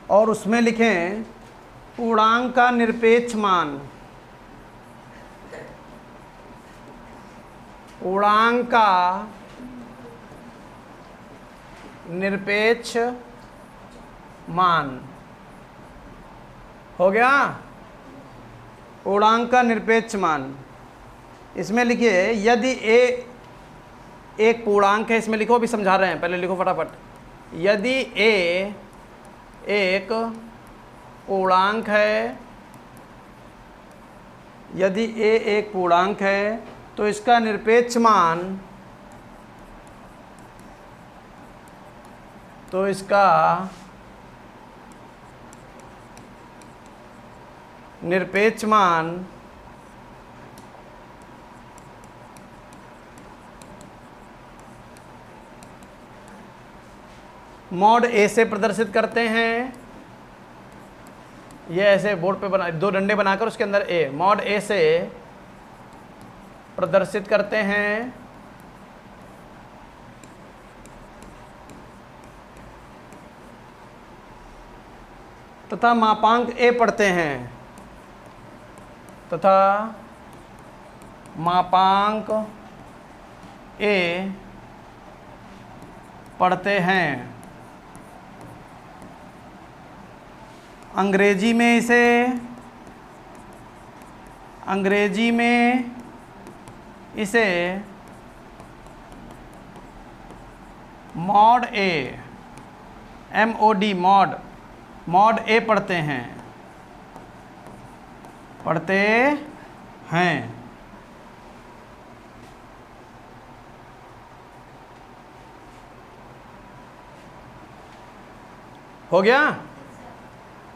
और उसमें लिखें पूर्णांक का निरपेक्ष मान, पूर्णांक का निरपेक्ष मान। हो गया? पूर्णांक का निरपेक्ष मान। इसमें लिखिए यदि ए एक पूर्णांक है, इसमें लिखो, अभी समझा रहे हैं, पहले लिखो फटाफट। यदि ए एक पूर्णांक है, यदि ए एक पूर्णांक है तो इसका निरपेक्ष मान, तो इसका निरपेक्ष मान मॉड ए से प्रदर्शित करते हैं। ये ऐसे बोर्ड पे बना, दो डंडे बनाकर उसके अंदर ए, मॉड ए से प्रदर्शित करते हैं तथा मापांक ए पढ़ते हैं, तथा मापांक ए पढ़ते हैं। अंग्रेजी में इसे, अंग्रेजी में इसे मॉड ए, MOD मॉड, मॉड ए पढ़ते हैं, पढ़ते हैं। हो गया?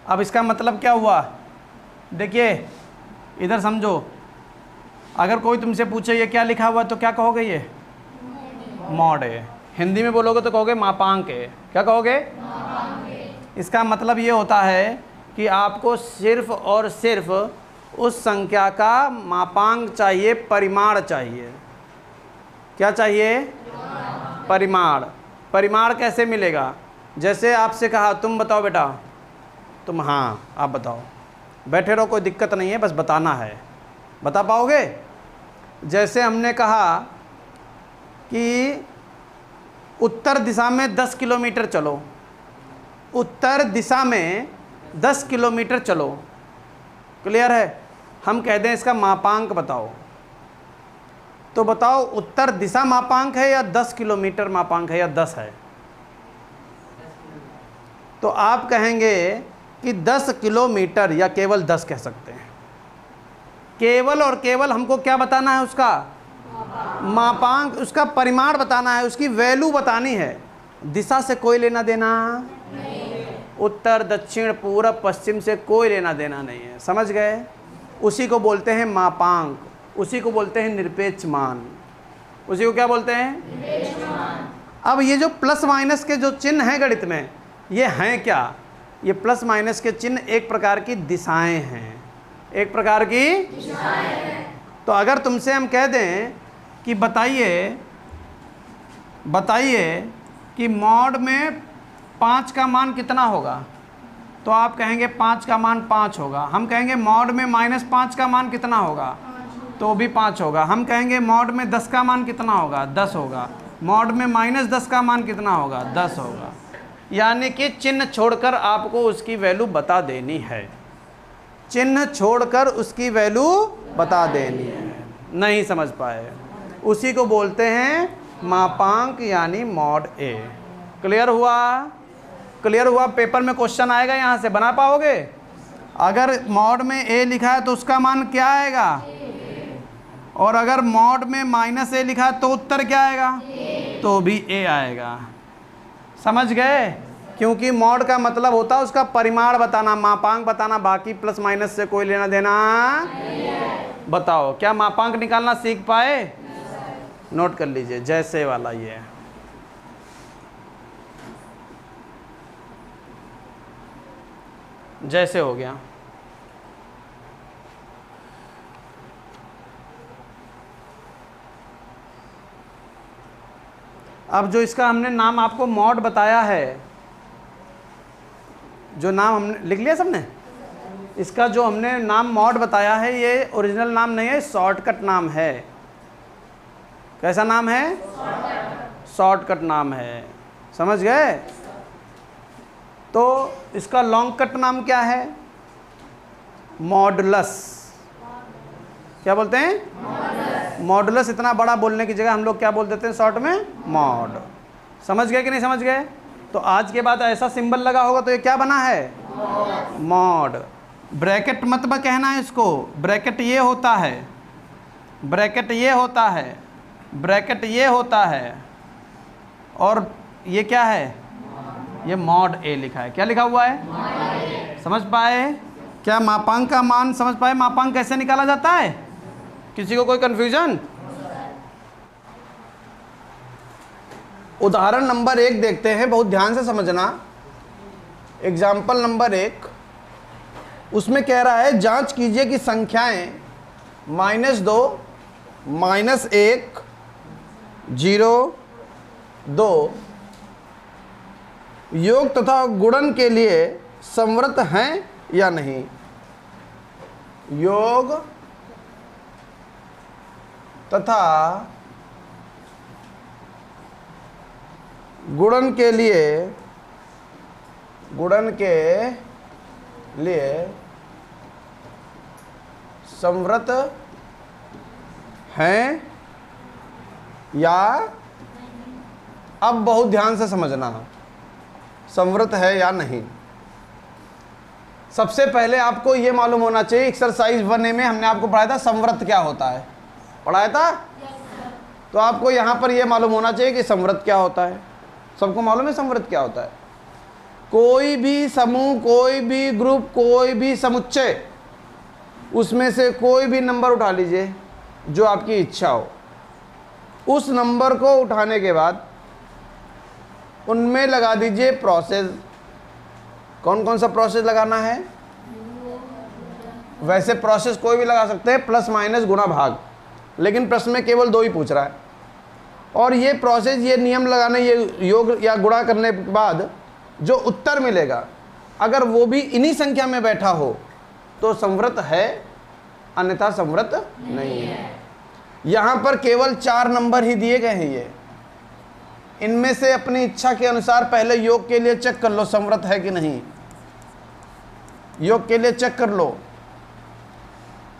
अब इसका मतलब क्या हुआ? देखिए इधर समझो, अगर कोई तुमसे पूछे ये क्या लिखा हुआ तो क्या कहोगे? ये मॉड है। हिंदी में बोलोगे तो कहोगे मापांक है। क्या कहोगे? इसका मतलब ये होता है कि आपको सिर्फ और सिर्फ उस संख्या का मापांक चाहिए, परिमाण चाहिए। क्या चाहिए? परिमाण। परिमाण कैसे मिलेगा? जैसे आपसे कहा तुम बताओ बेटा, तुम, हाँ आप बताओ, बैठे रहो, कोई दिक्कत नहीं है, बस बताना है। बता पाओगे? जैसे हमने कहा कि उत्तर दिशा में 10 किलोमीटर चलो, उत्तर दिशा में 10 किलोमीटर चलो, क्लियर है? हम कह दें इसका मापांक बताओ, तो बताओ उत्तर दिशा मापांक है या 10 किलोमीटर मापांक है या 10 है? तो आप कहेंगे कि 10 किलोमीटर या केवल 10 कह सकते हैं। केवल और केवल हमको क्या बताना है? उसका मापांक, उसका परिमाण बताना है, उसकी वैल्यू बतानी है। दिशा से कोई लेना देना नहीं, उत्तर दक्षिण पूरब पश्चिम से कोई लेना देना नहीं है। समझ गए? उसी को बोलते हैं मापांक, उसी को बोलते हैं निरपेक्ष मान। उसी को क्या बोलते हैं? निरपेक्ष मान। अब ये जो प्लस माइनस के जो चिन्ह हैं गणित में, ये हैं क्या? ये प्लस माइनस के चिन्ह एक प्रकार की दिशाएं हैं, एक प्रकार की दिशाएं हैं। तो अगर तुमसे हम कह दें कि बताइए कि मॉड में 5 का मान कितना होगा, तो आप कहेंगे 5 का मान 5 होगा। हम कहेंगे मॉड में -5 का मान कितना होगा, तो भी 5 होगा। हम कहेंगे मॉड में 10 का मान कितना होगा, 10 होगा। मॉड में -10 का मान कितना होगा, 10 होगा। यानी कि चिन्ह छोड़कर आपको उसकी वैल्यू बता देनी है, चिन्ह छोड़कर उसकी वैल्यू बता देनी है। नहीं समझ पाए? उसी को बोलते हैं मापांक यानी मॉड ए। क्लियर हुआ? क्लियर हुआ? पेपर में क्वेश्चन आएगा, यहाँ से बना पाओगे? अगर मॉड में ए लिखा है तो उसका मान क्या आएगा, और अगर मॉड में -a लिखा है तो उत्तर क्या आएगा, तो भी ए आएगा। समझ गए? क्योंकि मॉड का मतलब होता है उसका परिमाण बताना, मापांक बताना, बाकी प्लस माइनस से कोई लेना देना नहीं है। बताओ क्या मापांक निकालना सीख पाए? नोट कर लीजिए, जैसे वाला ये है। जैसे हो गया। अब जो इसका हमने नाम आपको मॉड बताया है, जो नाम हमने लिख लिया सबने, इसका जो हमने नाम मॉड बताया है ये ओरिजिनल नाम नहीं है, शॉर्टकट नाम है। कैसा नाम है? शॉर्टकट नाम है, समझ गए? तो इसका लॉन्ग कट नाम क्या है? मॉडुलस। क्या बोलते हैं? मॉडुलस। इतना बड़ा बोलने की जगह हम लोग क्या बोल देते हैं शॉर्ट में? मॉड। समझ गए कि नहीं समझ गए? तो आज के बाद ऐसा सिंबल लगा होगा तो ये क्या बना है? मॉड। ब्रैकेट मत कहना है इसको, ब्रैकेट ये होता है, ब्रैकेट ये होता है, ब्रैकेट ये होता है, और ये क्या है? ये मॉड ए लिखा है। क्या लिखा हुआ है? समझ पाए? क्या मापांक का मान समझ पाए? मापांक कैसे निकाला जाता है? किसी को कोई कंफ्यूजन? उदाहरण नंबर 1 देखते हैं, बहुत ध्यान से समझना। एग्जाम्पल नंबर 1, उसमें कह रहा है जांच कीजिए कि संख्याएं -2, -1, 0, 2 योग तथा गुणन के लिए समवर्त हैं या नहीं। योग तथा गुणन के लिए समवर्त हैं या, अब बहुत ध्यान से समझना, समवर्त है या नहीं। सबसे पहले आपको यह मालूम होना चाहिए, एक्सरसाइज 1A में हमने आपको पढ़ाया था समवर्त क्या होता है, पढ़ाया था। तो आपको यहां पर यह मालूम होना चाहिए कि समवर्त क्या होता है। सबको मालूम है समवर्त क्या होता है? कोई भी समूह, कोई भी ग्रुप, कोई भी समुच्चय, उसमें से कोई भी नंबर उठा लीजिए जो आपकी इच्छा हो। उस नंबर को उठाने के बाद उनमें लगा दीजिए प्रोसेस। कौन कौन सा प्रोसेस लगाना है? वैसे प्रोसेस कोई भी लगा सकते हैं, प्लस माइनस गुणा भाग, लेकिन प्रश्न में केवल 2 ही पूछ रहा है। और ये प्रोसेस, ये नियम लगाने, ये योग या गुणा करने के बाद जो उत्तर मिलेगा, अगर वो भी इन्हीं संख्या में बैठा हो तो समवर्त है, अन्यथा समवर्त नहीं है। यहाँ पर केवल 4 नंबर ही दिए गए हैं। ये इनमें से अपनी इच्छा के अनुसार पहले योग के लिए चेक कर लो समवर्त है कि नहीं। योग के लिए चेक कर लो,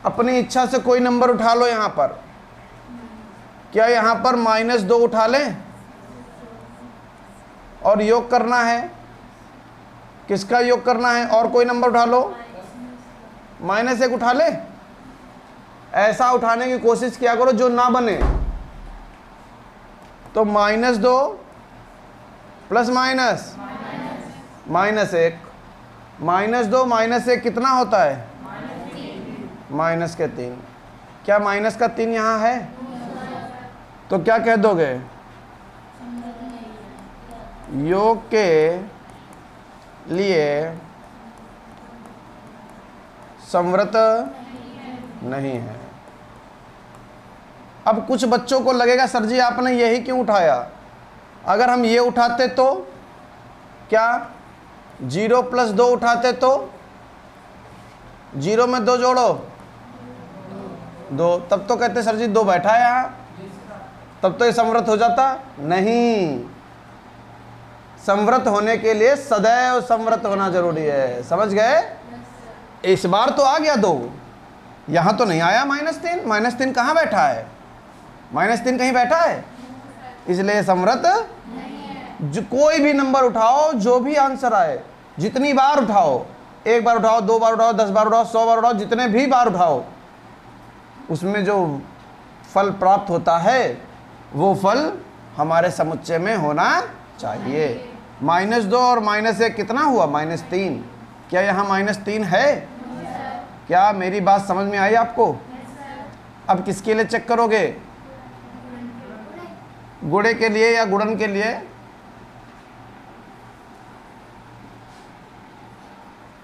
अपनी इच्छा से कोई नंबर उठा लो। यहाँ पर क्या यहाँ पर -2 उठा लें और योग करना है? किसका योग करना है? और कोई नंबर उठा लो, -1 उठा ले। ऐसा उठाने की कोशिश किया करो जो ना बने। तो -2 प्लस माइनस -1, -2 -1 कितना होता है? -3। क्या -3 यहाँ है? तो क्या कह दोगे? योग के लिए समवर्त नहीं है। अब कुछ बच्चों को लगेगा सर जी आपने यही क्यों उठाया? अगर हम ये उठाते तो क्या 0 + 2 उठाते तो 0 में 2 जोड़ो 2, तब तो कहते सर जी 2 बैठा है यहाँ, तब तो ये समवर्त हो जाता। नहीं, समवर्त होने के लिए सदैव समवर्त होना जरूरी है। समझ गए? इस बार तो आ गया 2, यहाँ तो नहीं आया -3। -3 कहाँ बैठा है? -3 कहीं बैठा है, इसलिए समवर्त जो कोई भी नंबर उठाओ, जो भी आंसर आए, जितनी बार उठाओ, 1 बार उठाओ, 2 बार उठाओ, 10 बार उठाओ, 100 बार उठाओ, जितने भी बार उठाओ, उसमें जो फल प्राप्त होता है वो फल हमारे समुच्चय में होना चाहिए। -2 और -1 कितना हुआ? -3। क्या यहाँ -3 है? क्या मेरी बात समझ में आई आपको? अब किसके लिए चेक करोगे? गुणे के लिए या गुणन के लिए?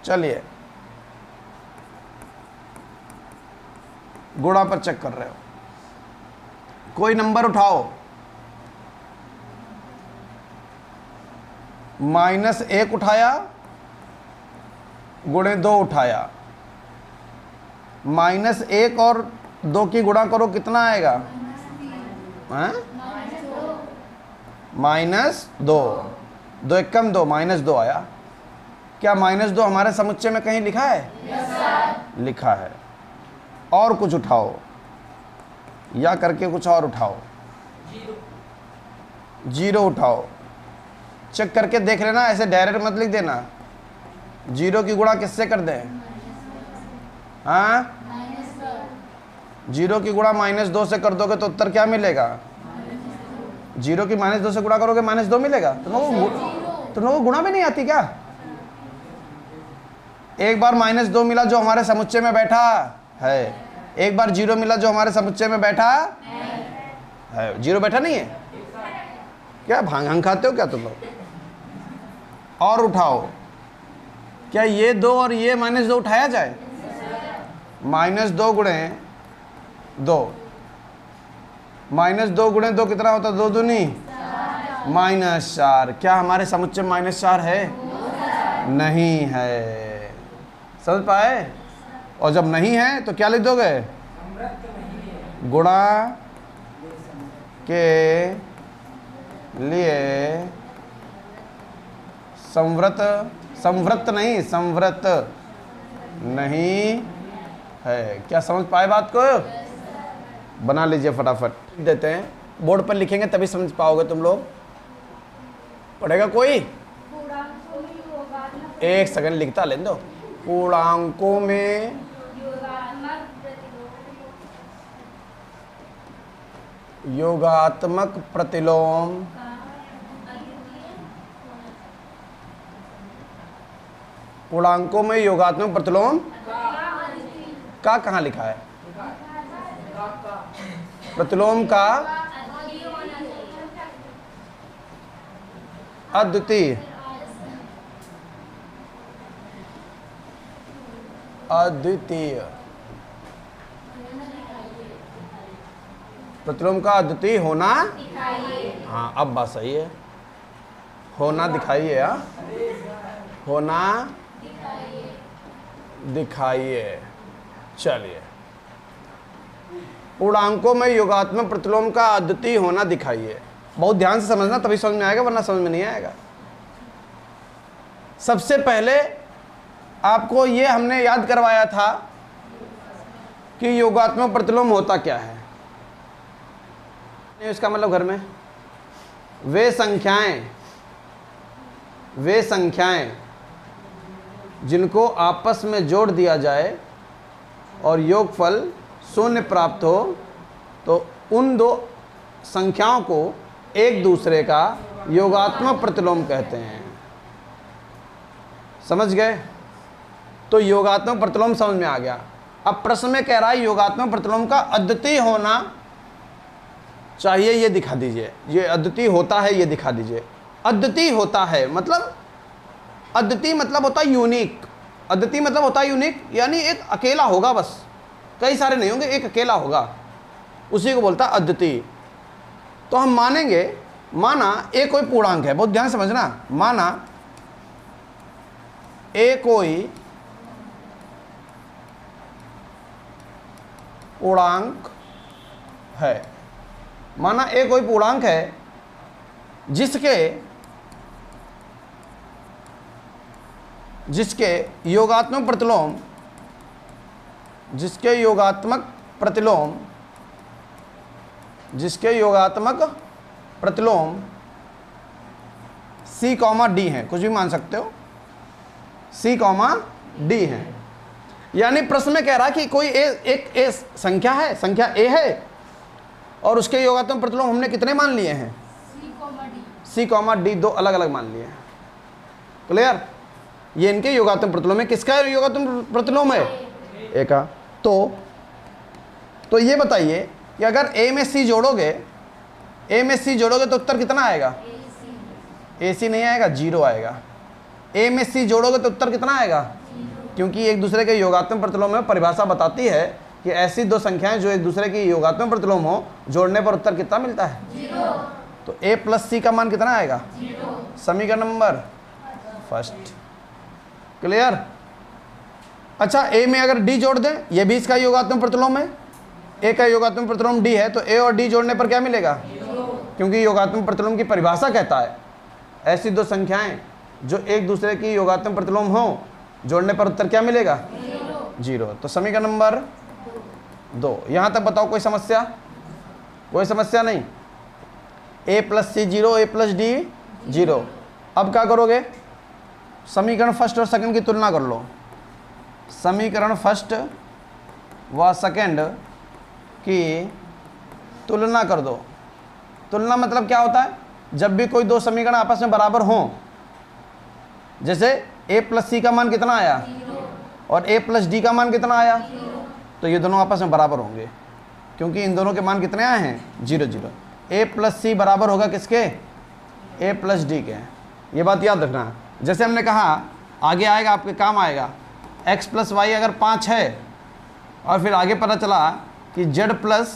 चलिए गुणा पर चेक कर रहे हो। कोई नंबर उठाओ, -1 उठाया, गुणे 2 उठाया, -1 और 2 की गुणा करो कितना आएगा? -2, 2 एकम 2, -2 आया। क्या -2 हमारे समुच्चय में कहीं लिखा है? लिखा है। और कुछ उठाओ, या करके कुछ और उठाओ, 0 उठाओ, चेक करके देख लेना, ऐसे डायरेक्ट मत लिख देना। 0 की गुणा किससे कर दें? हाँ, 0 की गुणा -2 से कर दोगे तो उत्तर क्या मिलेगा? 0 की -2 से गुणा करोगे -2 मिलेगा। तुम लोगों को गुणा भी नहीं आती क्या? एक बार -2 मिला जो हमारे समुच्चय में बैठा है, एक बार 0 मिला जो हमारे समुच्चय में बैठा है। 0 बैठा नहीं है क्या? भांग खाते हो क्या तुम लोग? और उठाओ, क्या ये 2 और ये -2 उठाया जाए? -2 गुणे 2, -2 गुणे 2 कितना होता है? 2 दूनी -4। क्या हमारे समुच्चय में -4 है? नहीं है। समझ पाए? और जब नहीं है तो क्या लिख दोगे? गुणा के लिए संवृत नहीं है। क्या समझ पाए बात को? बना लीजिए फटाफट। देते हैं, बोर्ड पर लिखेंगे तभी समझ पाओगे तुम लोग। पढ़ेगा कोई? एक सेकंड लिखता लेने दो। पूर्णांकों में योगात्मक प्रतिलोम पूर्णांकों में योगात्मक प्रतिलोम का कहाँ लिखा है? प्रतिलोम का अद्वितीय प्रतिलोम का अद्वितीय होना। हाँ, अब बात सही है। होना दिखाइए, होना दिखाइए। चलिए, पूर्णांकों में योगात्मक प्रतिलोम का अद्वितीय होना दिखाइए। बहुत ध्यान से समझना तभी समझ में आएगा, वरना समझ में नहीं आएगा। सबसे पहले आपको ये हमने याद करवाया था कि योगात्मक प्रतिलोम होता क्या है। इसका मतलब घर में वे संख्याएं जिनको आपस में जोड़ दिया जाए और योगफल 0 प्राप्त हो, तो उन दो संख्याओं को एक दूसरे का योगात्मक प्रतिलोम कहते हैं। समझ गए? तो योगात्मक प्रतिलोम समझ में आ गया। अब प्रश्न में कह रहा है योगात्मक प्रतिलोम का अद्वितीय होना चाहिए, ये दिखा दीजिए। ये अद्वितीय होता है, ये दिखा दीजिए। अद्वितीय होता है मतलब, अद्वितीय मतलब होता है यूनिक। अद्वितीय मतलब होता है यूनिक, यानी एक अकेला होगा, बस कई सारे नहीं होंगे, एक अकेला होगा, उसी को बोलता है अद्वितीय। तो हम मानेंगे, माना ए कोई पूर्णांक है, बहुत ध्यान समझना। माना ए कोई पूर्णांक है, माना ए कोई पूर्णांक है जिसके योगात्मक प्रतिलोम C, D है, कुछ भी मान सकते हो, C, D है। यानी प्रश्न में कह रहा कि कोई एक ए संख्या है, संख्या ए है, और उसके योगात्मक प्रतिलोम हमने कितने मान लिए हैं? C, D, दो अलग अलग मान लिए हैं। क्लियर? ये इनके योगात्मक प्रतिलोम है। किसका योगात्मक प्रतिलोम है? ए का। तो ये बताइए कि अगर ए में C जोड़ोगे, तो उत्तर कितना आएगा? AC नहीं आएगा, 0 आएगा। ए में C जोड़ोगे तो उत्तर कितना आएगा? क्योंकि एक दूसरे के योगात्मक प्रतिलोम में परिभाषा बताती है कि ऐसी दो संख्याएं जो एक दूसरे की योगात्मक प्रतिलोम हो, जोड़ने पर उत्तर कितना मिलता है? 0। तो A + C का मान कितना आएगा? 0। समीकरण नंबर फर्स्ट। क्लियर? अच्छा ए में अगर डी जोड़ दें, ये भी इसका योगात्मक प्रतिलोम है, ए का योगात्मक प्रतिलोम डी है, तो ए और डी जोड़ने पर क्या मिलेगा? क्योंकि योगात्मक प्रतिलोम की परिभाषा कहता है ऐसी दो संख्याएं जो एक दूसरे की योगात्मक प्रतिलोम हो, जोड़ने पर उत्तर क्या मिलेगा? 0। तो समीकरण नंबर 2। यहाँ तक बताओ कोई समस्या? कोई समस्या नहीं। a plus C 0, a plus D 0। अब क्या करोगे? समीकरण फर्स्ट और सेकंड की तुलना कर लो। समीकरण फर्स्ट व सेकंड की तुलना कर दो। तुलना मतलब क्या होता है? जब भी कोई दो समीकरण आपस में बराबर हों, जैसे a प्लस सी का मान कितना आया और a प्लस डी का मान कितना आया, तो ये दोनों आपस में बराबर होंगे क्योंकि इन दोनों के मान कितने आए हैं? 0 0। a प्लस सी बराबर होगा किसके? a प्लस डी के। ये बात याद रखना। जैसे हमने कहा आगे आएगा, आपके काम आएगा, x प्लस वाई अगर 5 है और फिर आगे पता चला कि z प्लस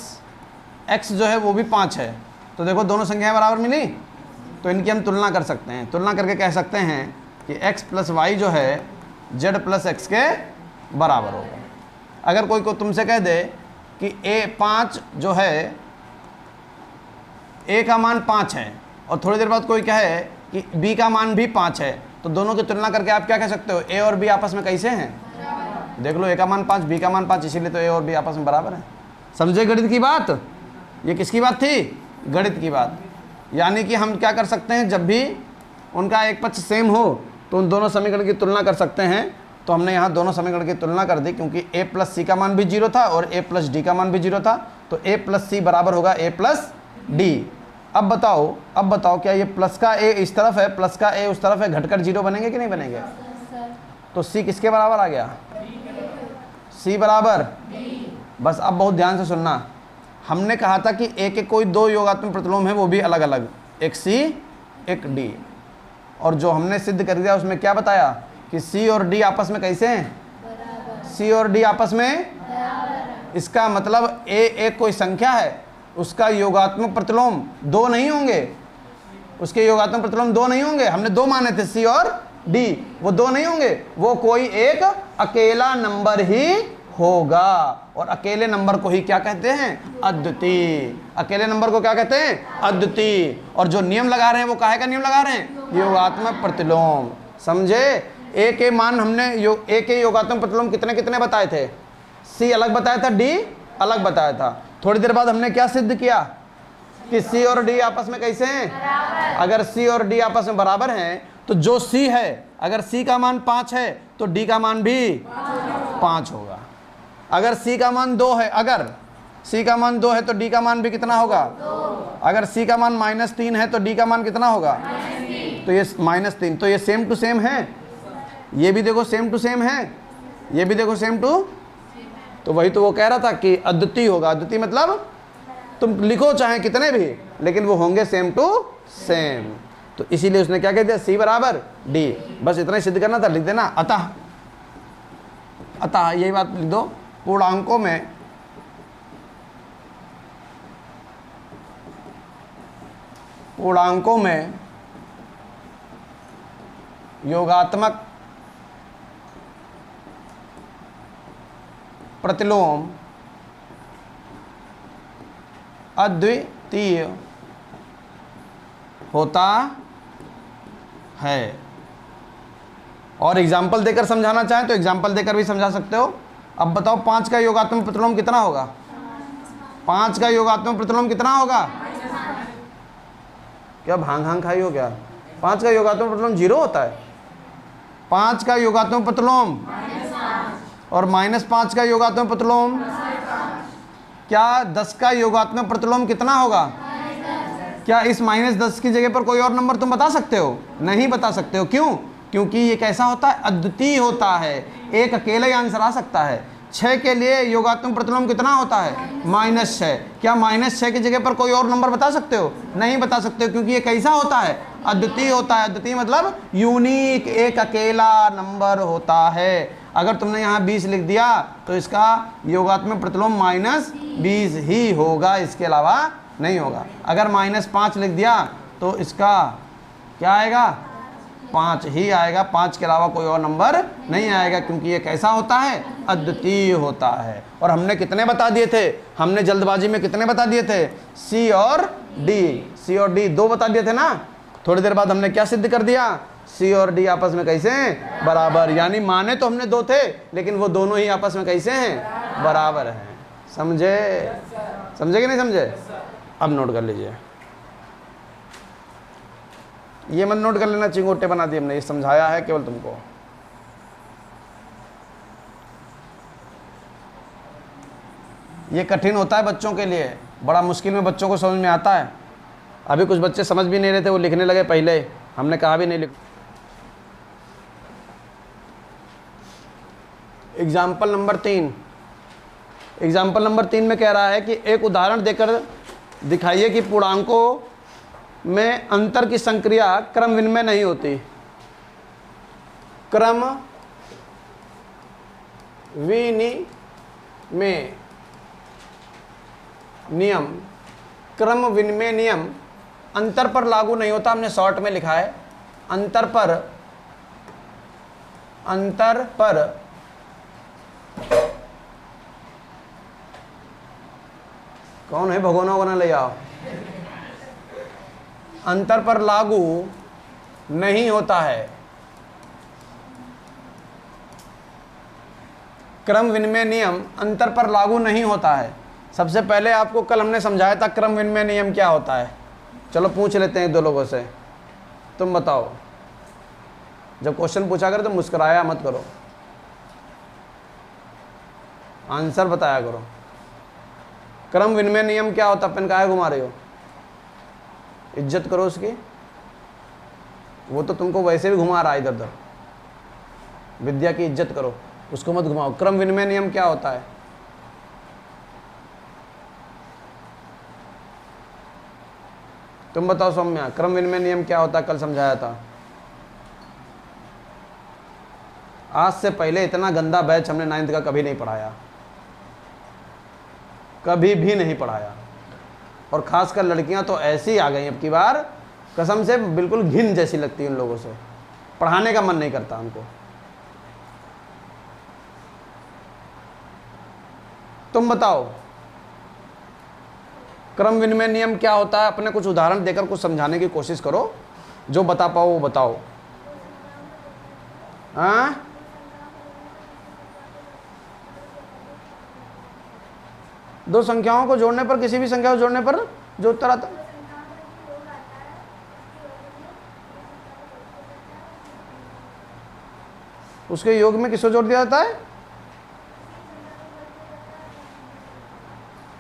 x जो है वो भी 5 है, तो देखो दोनों संख्याएं बराबर मिली, तो इनकी हम तुलना कर सकते हैं। तुलना करके कह सकते हैं कि x प्लस वाई जो है z प्लस x के बराबर होगा। अगर कोई को तुमसे कह दे कि a5 जो है, a का मान 5 है और थोड़ी देर बाद कोई कहे कि b का मान भी 5 है, तो दोनों की तुलना करके आप क्या कह सकते हो? a और b आपस में कैसे हैं? देख लो, a का मान 5, b का मान 5, इसीलिए तो a और b आपस में बराबर है। समझे गणित की बात? ये किसकी बात थी? गणित की बात। यानी कि हम क्या कर सकते हैं, जब भी उनका एक पक्ष सेम हो तो उन दोनों समीकरण की तुलना कर सकते हैं। तो हमने यहाँ दोनों समीकरण की तुलना कर दी क्योंकि a प्लस सी का मान भी 0 था और a प्लस डी का मान भी 0 था, तो a प्लस सी बराबर होगा a प्लस डी। अब बताओ क्या ये प्लस का a इस तरफ है, प्लस का a उस तरफ है, घटकर 0 बनेंगे कि नहीं बनेंगे? तो c किसके बराबर आ गया? c बराबर। बस अब बहुत ध्यान से सुनना। हमने कहा था कि a के कोई दो योगात्मक प्रतिलोम है, वो भी अलग अलग, एक c एक d, और जो हमने सिद्ध कर दिया उसमें क्या बताया कि c और d आपस में कैसे हैं? c और d आपस में। इसका मतलब a एक कोई संख्या है, उसका योगात्मक प्रतिलोम 2 नहीं होंगे, उसके योगात्मक प्रतिलोम 2 नहीं होंगे। हमने 2 माने थे, c और d, वो 2 नहीं होंगे, वो कोई एक अकेला नंबर ही होगा। और अकेले नंबर को ही क्या कहते हैं? अद्वितीय। अकेले नंबर को क्या कहते हैं? अद्वितीय। और जो नियम लगा रहे हैं वो काहे का नियम लगा रहे हैं? योगात्मक प्रतिलोम। समझे? a के मान हमने a के योगात्मक प्रतिलोम कितने कितने बताए थे? c अलग बताया था, d अलग बताया था। थोड़ी देर बाद हमने क्या सिद्ध किया कि c और d आपस में कैसे हैं? अगर c और d आपस में बराबर हैं तो जो c है, अगर c का मान 5 है तो d का मान भी 5 होगा। अगर c का मान 2 है, अगर c का मान 2 है तो d का मान भी कितना होगा? अगर c का मान -3 है तो d का मान कितना होगा? तो ये -3। तो ये सेम टू सेम है, ये भी देखो सेम टू सेम है, ये भी देखो सेम टू। तो वही तो वो कह रहा था कि अद्वितीय होगा। अद्वितीय मतलब तुम लिखो चाहे कितने भी, लेकिन वो होंगे सेम टू सेम। तो इसीलिए उसने क्या कह दिया? c बराबर d। बस इतना ही सिद्ध करना था, लिख देना अतः यही बात लिख दो। पूर्णांकों में योगात्मक प्रतिलोम अद्वितीय होता है। और एग्जाम्पल देकर समझाना चाहें तो एग्जाम्पल देकर भी समझा सकते हो। अब बताओ 5 का योगात्मक प्रतिलोम कितना होगा? 5 का योगात्मक प्रतिलोम कितना होगा? क्या भांग खाई हो क्या? 5 का योगात्मक प्रतिलोम 0 होता है। 5 का योगात्मक प्रतिलोम और -5 का योगात्मक प्रतिलोम। क्या 10 का योगात्मक प्रतिलोम कितना होगा? क्या इस -10 की जगह पर कोई और नंबर तुम बता सकते हो? नहीं बता सकते हो। क्यों? क्योंकि ये कैसा होता है? अद्वितीय होता है, एक अकेला ही आंसर आ सकता है। 6 के लिए योगात्मक प्रतिलोम कितना होता है? -6। क्या -6 की जगह पर कोई और नंबर बता सकते हो? नहीं बता सकते हो, क्योंकि ये कैसा होता है? अद्वितीय होता है। अद्वितीय मतलब यूनिक, एक अकेला नंबर होता है। अगर तुमने यहाँ 20 लिख दिया तो इसका योगात्मक प्रतिलोम -20 ही होगा, इसके अलावा नहीं होगा। अगर -5 लिख दिया तो इसका क्या आएगा? 5 ही आएगा, 5 के अलावा कोई और नंबर नहीं आएगा, क्योंकि ये कैसा होता है, अद्वितीय होता है। और हमने कितने बता दिए थे, हमने जल्दबाजी में कितने बता दिए थे, सी और डी 2 बता दिए थे ना। थोड़ी देर बाद हमने क्या सिद्ध कर दिया, सी और डी आपस में कैसे हैं, बराबर। यानी माने तो हमने 2 थे, लेकिन वो दोनों ही आपस में कैसे हैं, बराबर हैं। समझे, समझे कि नहीं समझे? अब नोट कर लीजिए, ये मत नोट कर लेना चिंगोटे बना दिए हमने, ये समझाया है केवल तुमको। ये कठिन होता है बच्चों के लिए, बड़ा मुश्किल में बच्चों को समझ में आता है। अभी कुछ बच्चे समझ भी नहीं रहे थे, वो लिखने लगे पहले, हमने कहा भी नहीं लिख। एग्जाम्पल नंबर 3, एग्जाम्पल नंबर 3 में कह रहा है कि एक उदाहरण देकर दिखाइए कि पूर्णांकों में अंतर की संक्रिया क्रम विनिमय नहीं होती। क्रम विनिमय नियम, क्रम विनिमय नियम अंतर पर लागू नहीं होता। हमने शॉर्ट में लिखा है, अंतर पर कौन है, भगोना वगोना ले आओ। अंतर पर लागू नहीं होता है। क्रम विनिमय नियम अंतर पर लागू नहीं होता है। सबसे पहले आपको कल हमने समझाया था क्रम विनिमय नियम क्या होता है। चलो पूछ लेते हैं 2 लोगों से, तुम बताओ। जब क्वेश्चन पूछा करो तो मुस्कुराया मत करो, आंसर बताया करो। क्रम विनिमय नियम क्या होता है? पेन काहे घुमा रहे हो? इज्जत करो उसकी, वो तो तुमको वैसे भी घुमा रहा है इधर उधर। विद्या की इज्जत करो, उसको मत घुमाओ। क्रम विनिमय नियम क्या होता है? तुम बताओ सौम्या, क्रम विनिमय नियम क्या होता है? कल समझाया था। आज से पहले इतना गंदा बैच हमने 9th का कभी नहीं पढ़ाया, कभी भी नहीं पढ़ाया। और खासकर लड़कियां तो ऐसी आ गई अब की बार, कसम से बिल्कुल घिन जैसी लगती है उन लोगों से, पढ़ाने का मन नहीं करता उनको। तुम बताओ क्रम विनिमय नियम क्या होता है? अपने कुछ उदाहरण देकर कुछ समझाने की कोशिश करो, जो बता पाओ वो बताओ। हाँ, दो संख्याओं को जोड़ने पर, किसी भी संख्या को जोड़ने पर जो उत्तर आता, उसके योग में किसको जोड़ दिया जाता है?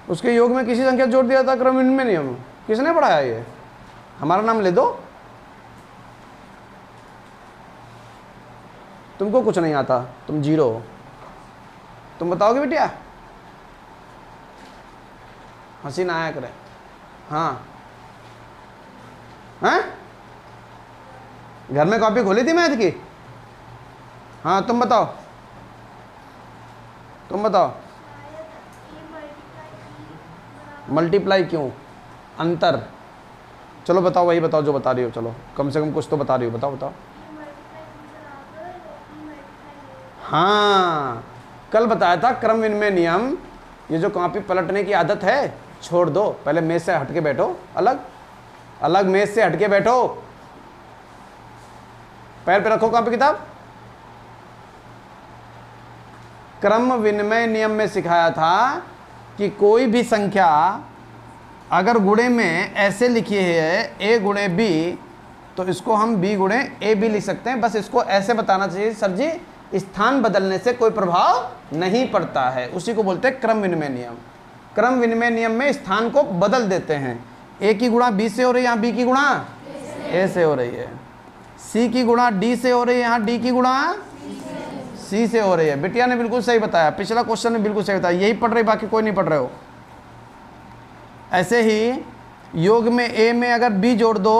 उसके योग में किसी संख्या जोड़ दिया था क्रम विनिमय नियम। किसने पढ़ाया ये? हमारा नाम ले दो। तुमको कुछ नहीं आता, तुम 0 हो। तुम बताओगे बेटिया? हंसी ना आया करे। हाँ हाँ, घर में कॉपी खोली थी मैथ की? हाँ तुम बताओ, तुम बताओ। मल्टीप्लाई क्यों? अंतर। चलो बताओ, वही बताओ जो बता रही हो। चलो कम से कम कुछ तो बता रही हो, बताओ बताओ। हाँ, कल बताया था क्रम विनिमय नियम। ये जो कॉपी पलटने की आदत है छोड़ दो, पहले मेज से हटके बैठो, अलग अलग मेज से हटके बैठो, पैर पे रखो कॉपी किताब। क्रम विनिमय नियम में सिखाया था कि कोई भी संख्या अगर गुणे में ऐसे लिखी है a गुणे b, तो इसको हम b गुणे a भी लिख सकते हैं। बस इसको ऐसे बताना चाहिए, सर जी स्थान बदलने से कोई प्रभाव नहीं पड़ता है। उसी को बोलते हैं क्रम विनिमय नियम। क्रम विनिमय नियम में स्थान को बदल देते हैं। a की गुणा b से हो रही है, यहाँ b की गुणा a से हो रही है। c की गुणा d से हो रही है, यहाँ d की गुणा c से हो रही है। बिटिया ने बिल्कुल सही बताया, पिछला क्वेश्चन ने बिल्कुल सही बताया। यही पढ़ रहे, बाकी कोई नहीं पढ़ रहे हो। ऐसे ही योग में a में अगर b जोड़ दो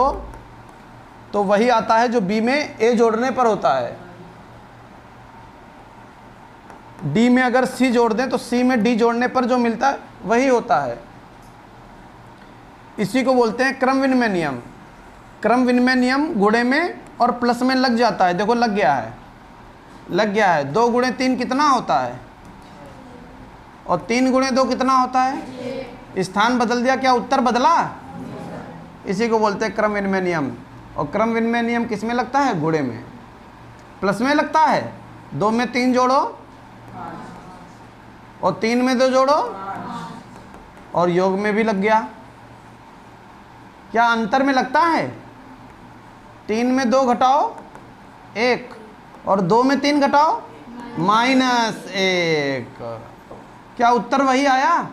तो वही आता है जो b में a जोड़ने पर होता है। d में अगर c जोड़ दें तो c में d जोड़ने पर जो मिलता है वही होता है। इसी को बोलते हैं क्रम विनिमय नियम। क्रम विनिमय नियम गुणे में और प्लस में लग जाता है, देखो लग गया है, लग गया है। 2 गुणे 3 कितना होता है, और 3 गुणे 2 कितना होता है। स्थान बदल दिया, क्या उत्तर बदला। इसी को बोलते हैं क्रम विनिमय नियम। और क्रम विनिमय नियम किस में लगता है, गुणे में, प्लस में लगता है। 2 में 3 जोड़ो और 3 में 2 जोड़ो और योग में भी लग गया। क्या अंतर में लगता है। 3 में 2 घटाओ 1 और 2 में 3 घटाओ -1। क्या उत्तर वही आया।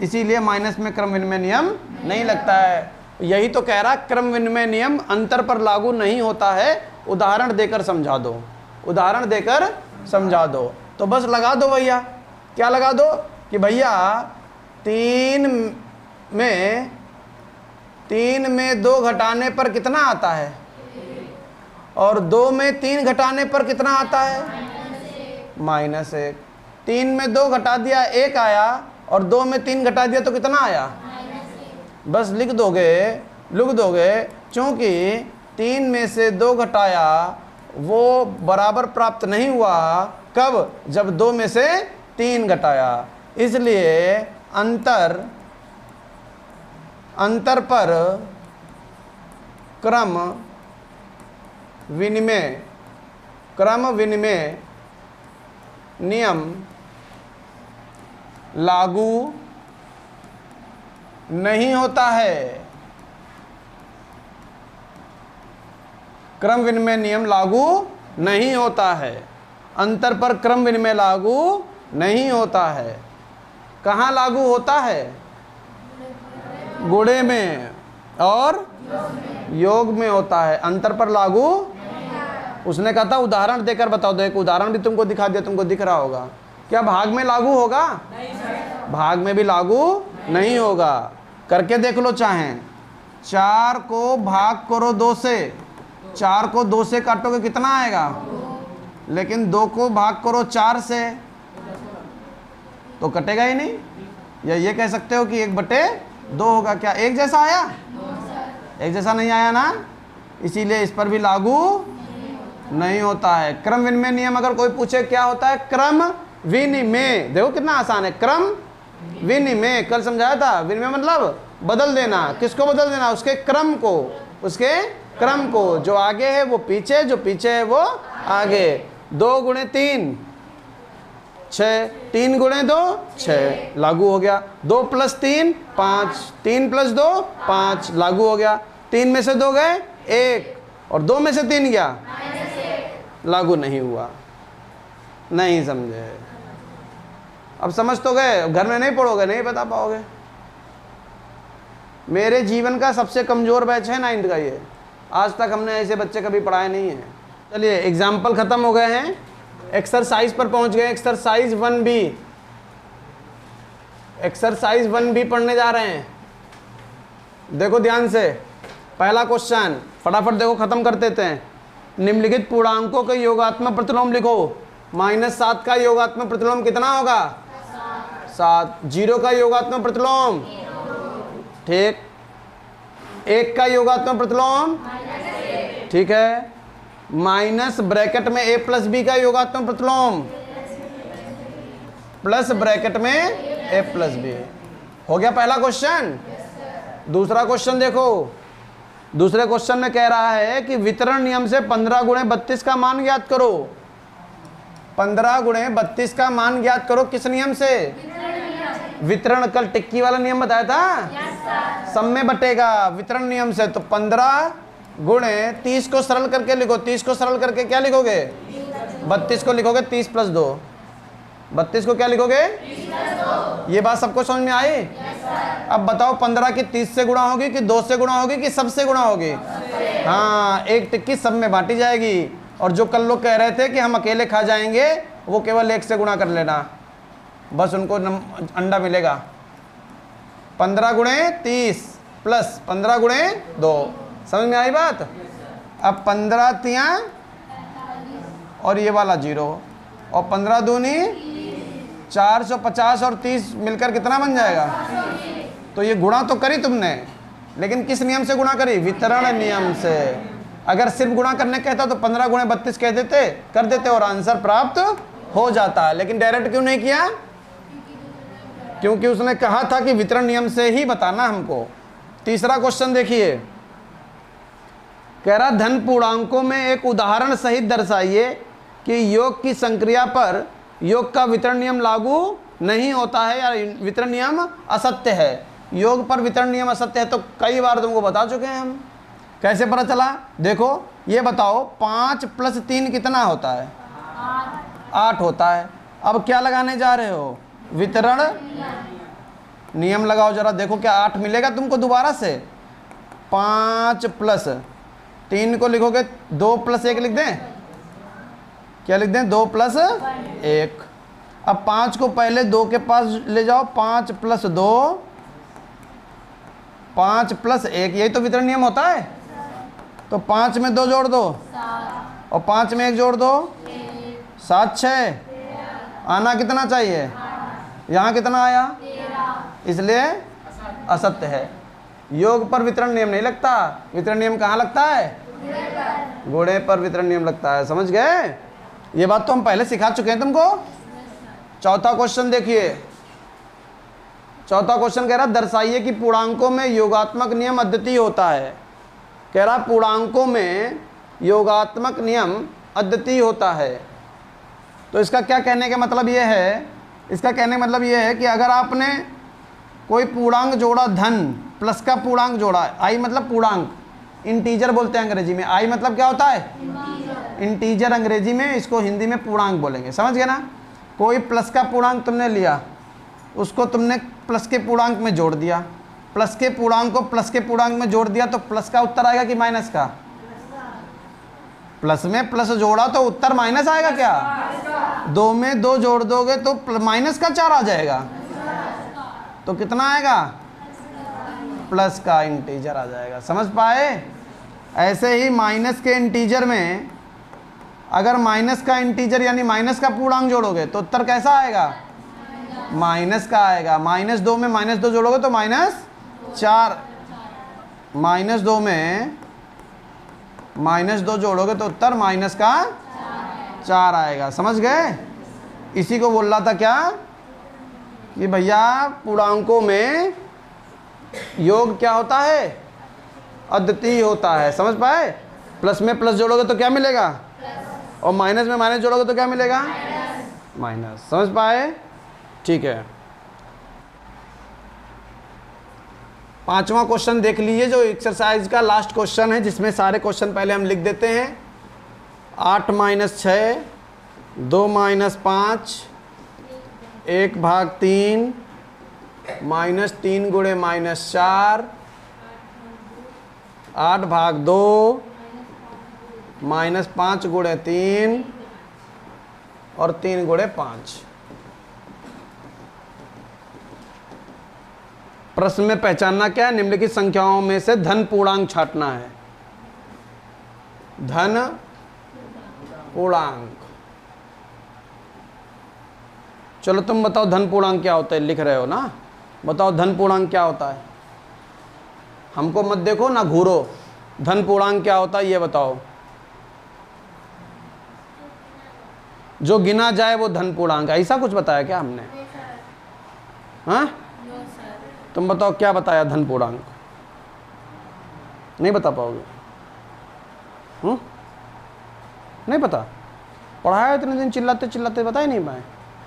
इसीलिए माइनस में क्रम विनिमय नियम नहीं लगता है। यही तो कह रहा, क्रम विनिमय नियम अंतर पर लागू नहीं होता है। उदाहरण देकर समझा दो, उदाहरण देकर समझा दो। तो बस लगा दो भैया, क्या लगा दो कि भैया 3 में 2 घटाने पर कितना आता है, और 2 में 3 घटाने पर कितना आता है, -1। 3 में 2 घटा दिया 1 आया, और 2 में 3 घटा दिया तो कितना आया। बस लिख दोगे चूंकि 3 में से 2 घटाया वो बराबर प्राप्त नहीं हुआ। कब, जब 2 में से 3 घटाया। इसलिए अंतर पर क्रम विनिमय नियम लागू नहीं होता है। क्रम विनिमय नियम लागू नहीं होता है। अंतर पर क्रम विनिमय लागू नहीं होता है। कहाँ लागू होता है, गुणे में और योग में होता है, अंतर पर लागू। उसने कहा था उदाहरण देकर बताओ, दो एक उदाहरण भी तुमको दिखा दिया, तुमको दिख रहा होगा। क्या भाग में लागू होगा, भाग में भी लागू नहीं होगा। करके देख लो चाहें। 4 को भाग करो 2 से, 4 को 2 से काटोगे कितना आएगा, लेकिन 2 को भाग करो 4 से तो कटेगा ही नहीं। या ये कह सकते हो कि 1/2 होगा। क्या एक जैसा आया, एक जैसा नहीं आया ना, इसीलिए इस पर भी लागू नहीं होता है। क्रम विनिमय नियम अगर कोई पूछे क्या होता है, क्रम विनिमय, देखो कितना आसान है। क्रम विनिमय कल समझाया था। विनिमय मतलब बदल देना। किसको बदल देना, उसके क्रम को, उसके क्रम को। जो आगे है वो पीछे, जो पीछे है वो आगे। 2 गुणे 3 6, 3 गुणे 2 6, लागू हो गया। 2 + 3 5, 3 + 2 5, लागू हो गया। 3 में से 2 गए 1, और 2 में से 3 गया, लागू नहीं हुआ। नहीं समझे, अब समझ तो गए, घर में नहीं पढ़ोगे नहीं बता पाओगे। मेरे जीवन का सबसे कमज़ोर बैच है 9th का ये। आज तक हमने ऐसे बच्चे कभी पढ़ाए नहीं हैं। चलिए एग्जाम्पल ख़त्म हो गए हैं, एक्सरसाइज पर पहुंच गए। एक्सरसाइज 1B, एक्सरसाइज 1B पढ़ने जा रहे हैं। देखो ध्यान से, पहला क्वेश्चन फटाफट देखो, ख़त्म कर देते हैं। निम्नलिखित पूर्णांकों के योगात्मक प्रतिलोम लिखो। -7 का योगात्मक प्रतिलोम कितना होगा, 7। 0 का योगात्मक प्रतिलोम, ठीक। 1 का योगात्मक प्रतिलोम, ठीक है। माइनस ब्रैकेट में a + b का योगात्मक प्रतिलोम, प्लस ब्रैकेट में a + b। हो गया पहला क्वेश्चन। दूसरा क्वेश्चन देखो, दूसरे क्वेश्चन में कह रहा है कि वितरण नियम से 15 गुणे 32 का मान ज्ञात करो। 15 गुणे 32 का मान ज्ञात करो। किस नियम से, वितरण, कल टिक्की वाला नियम बताया था, सब में बटेगा, वितरण नियम से। तो 15 गुणे 30 को सरल करके लिखो। 30 को सरल करके क्या लिखोगे, 32 को लिखोगे 30 + 2। 32 को क्या लिखोगे, ये बात सबको समझ में आई। अब बताओ 15 की 30 से गुणा होगी कि 2 से गुणा होगी कि सब से गुणा होगी। हाँ, एक टिक्की सब में बांटी जाएगी। और जो कल लोग कह रहे थे कि हम अकेले खा जाएंगे, वो केवल 1 से गुणा कर लेना, बस उनको अंडा मिलेगा। 15 गुणे 30 प्लस 15 गुणे 2, समझ में आई बात। अब 15 तियाँ और ये वाला 0, और 15 दूनी 450, और 30 मिलकर कितना बन जाएगा। तो ये गुणा तो करी तुमने, लेकिन किस नियम से गुणा करी, वितरण नियम से। अगर सिर्फ गुणा करने कहता तो 15 गुणे 32 कह देते, कर देते और आंसर प्राप्त हो जाता है। लेकिन डायरेक्ट क्यों नहीं किया? क्योंकि उसने कहा था कि वितरण नियम से ही बताना हमको। तीसरा क्वेश्चन देखिए, कह रहा धन पूर्णांकों में एक उदाहरण सहित दर्शाइए कि योग की संक्रिया पर योग का वितरण नियम लागू नहीं होता है या वितरण नियम असत्य है। योग पर वितरण नियम असत्य है तो कई बार तुमको बता चुके हैं हम। कैसे पता चला? देखो ये बताओ 5 + 3 कितना होता है? 8 होता है। अब क्या लगाने जा रहे हो? वितरण नियम लगाओ जरा, देखो क्या 8 मिलेगा तुमको दोबारा से। 5 + 3 को लिखोगे 2 + 1 लिख दें? क्या लिख दें? 2 + 1। अब 5 को पहले 2 के पास ले जाओ, 5 + 2 5 + 1, यही तो वितरण नियम होता है। तो 5 में 2 जोड़ दो और 5 में 1 जोड़ दो, 7 6 आना कितना चाहिए? यहाँ कितना आया? इसलिए असत्य है। योग पर वितरण नियम नहीं लगता। वितरण नियम कहाँ लगता है? गुणे पर वितरण नियम लगता है। समझ गए? ये बात तो हम पहले सिखा चुके हैं तुमको। चौथा क्वेश्चन देखिए, चौथा क्वेश्चन कह रहा दर्शाइए कि पूर्णांकों में योगात्मक नियम अद्वितीय होता है। कह रहा पूर्णांकों में योगात्मक नियम अद्वितीय होता है। तो इसका क्या कहने का मतलब ये है? इसका कहने का मतलब ये है कि अगर आपने कोई पूर्णांक जोड़ा, धन प्लस का पूर्णांक जोड़ा, आई मतलब पूर्णांक, इंटीजर बोलते हैं अंग्रेजी में। आई मतलब क्या होता है? इंटीजर अंग्रेजी में, इसको हिंदी में पूर्णांक बोलेंगे। समझ गए ना? कोई प्लस का पूर्णांक तुमने लिया, उसको तुमने प्लस के पूर्णांक में जोड़ दिया, प्लस के पूर्णांक को प्लस के पूर्णांक में जोड़ दिया, तो प्लस का उत्तर आएगा कि माइनस का? प्लस में प्लस जोड़ा तो उत्तर माइनस आएगा क्या? 2 में 2 जोड़ दोगे तो माइनस का 4 आ जाएगा। तो कितना आएगा? प्लस का इंटीजर आ जाएगा। समझ पाए? ऐसे ही माइनस के इंटीजर में अगर माइनस का इंटीजर यानी माइनस का पूर्णांक जोड़ोगे तो उत्तर कैसा आएगा? माइनस का आएगा। -2 में -2 जोड़ोगे तो -4, -2 में -2 जोड़ोगे तो उत्तर माइनस का 4 आएगा। समझ गए? इसी को बोल रहा था क्या कि भैया पूर्णांकों में योग क्या होता है? अद्वितीय होता है। समझ पाए? प्लस में प्लस जोड़ोगे तो क्या मिलेगा? और माइनस में माइनस जोड़ोगे तो क्या मिलेगा? माइनस। समझ पाए? ठीक है। 5वां क्वेश्चन देख लीजिए, जो एक्सरसाइज का लास्ट क्वेश्चन है, जिसमें सारे क्वेश्चन पहले हम लिख देते हैं। 8 - 6 2 - 5 1/3 -3 गुणे -4 8/2 -5 गुणे 3 और 3 गुणे 5। प्रश्न में पहचानना क्या है? निम्नलिखित संख्याओं में से धन पूर्णांक छांटना है। धन पूर्णांक। चलो तुम बताओ धन पूर्णांक क्या होता है? लिख रहे हो ना? बताओ धन पूर्णांक क्या होता है? हमको मत देखो ना घूरो। धन पूर्णांक क्या होता है ये बताओ। जो गिना जाए वो धन पूर्णांक। ऐसा कुछ बताया क्या हमने? हाँ, तुम बताओ क्या बताया धन पूर्णांक? नहीं बता पाओगे? नहीं पता? पढ़ाया इतने दिन चिल्लाते चिल्लाते बता ही नहीं पाए।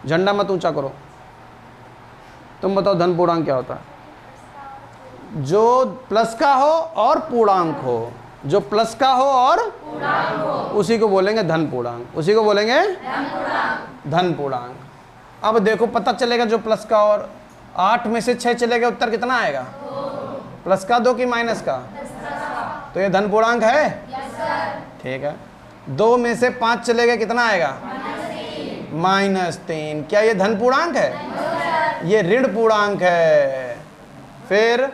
झंडा मत ऊंचा करो। तुम बताओ धन पूर्णांक क्या होता है? जो प्लस का हो और पूर्णांक हो, जो प्लस का हो और पूर्णांक हो, उसी को बोलेंगे धन पूर्णांक। उसी को बोलेंगे धन पूर्णांक। अब देखो पता चलेगा जो प्लस का, और 8 में से 6 चलेगा उत्तर कितना आएगा? 2। प्लस का 2 कि माइनस का? तो ये धन पूर्णांक है। ठीक है। 2 में से 5 चलेगा कितना आएगा? -3। क्या ये धन पूर्णांक है? ये ऋण पूर्णांक है। फिर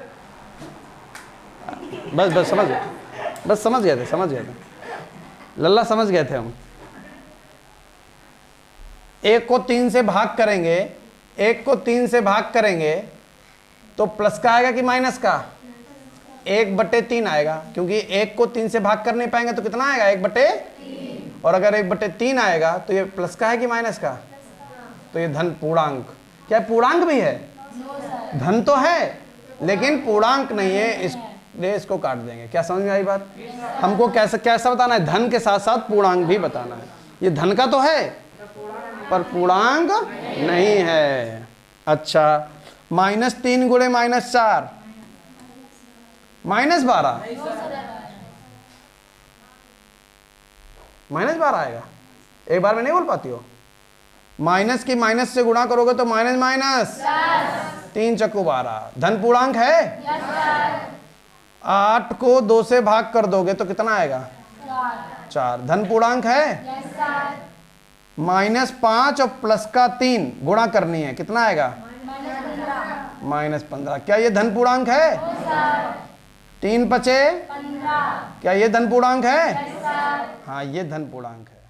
बस समझ गए, बस समझ गए थे लल्ला, समझ गए थे हम। 1 को 3 से भाग करेंगे, 1 को 3 से भाग करेंगे तो प्लस का आएगा कि माइनस का? 1/3 आएगा, क्योंकि 1 को 3 से भाग कर नहीं पाएंगे तो कितना आएगा 1/3। और अगर 1/3 आएगा तो ये प्लस का है कि माइनस का? तो ये धन पूर्णांक। क्या पूर्णांक भी है? धन तो है लेकिन पूर्णांक नहीं है, इसलिए इसको काट देंगे। क्या समझ में आई बात? हमको कैसा बताना है? धन के साथ साथ पूर्णांक भी बताना है। ये धन का तो है पर पूर्णांक नहीं है। अच्छा, -3 गुणे -4 -12, -12 आएगा। एक बार में नहीं बोल पाती हो? माइनस की माइनस से गुणा करोगे तो माइनस माइनस 3 चक्कू 12। धन पूर्णांक है? 8 को 2 से भाग कर दोगे तो कितना आएगा? 4। धन पूर्णांक है? -5 और प्लस का 3 गुणा करनी है, कितना आएगा? -15। क्या ये धन पूर्णांक है? 3 × 5 = 15। क्या ये धन पूर्णांक है? हाँ, ये धन पूर्णांक है।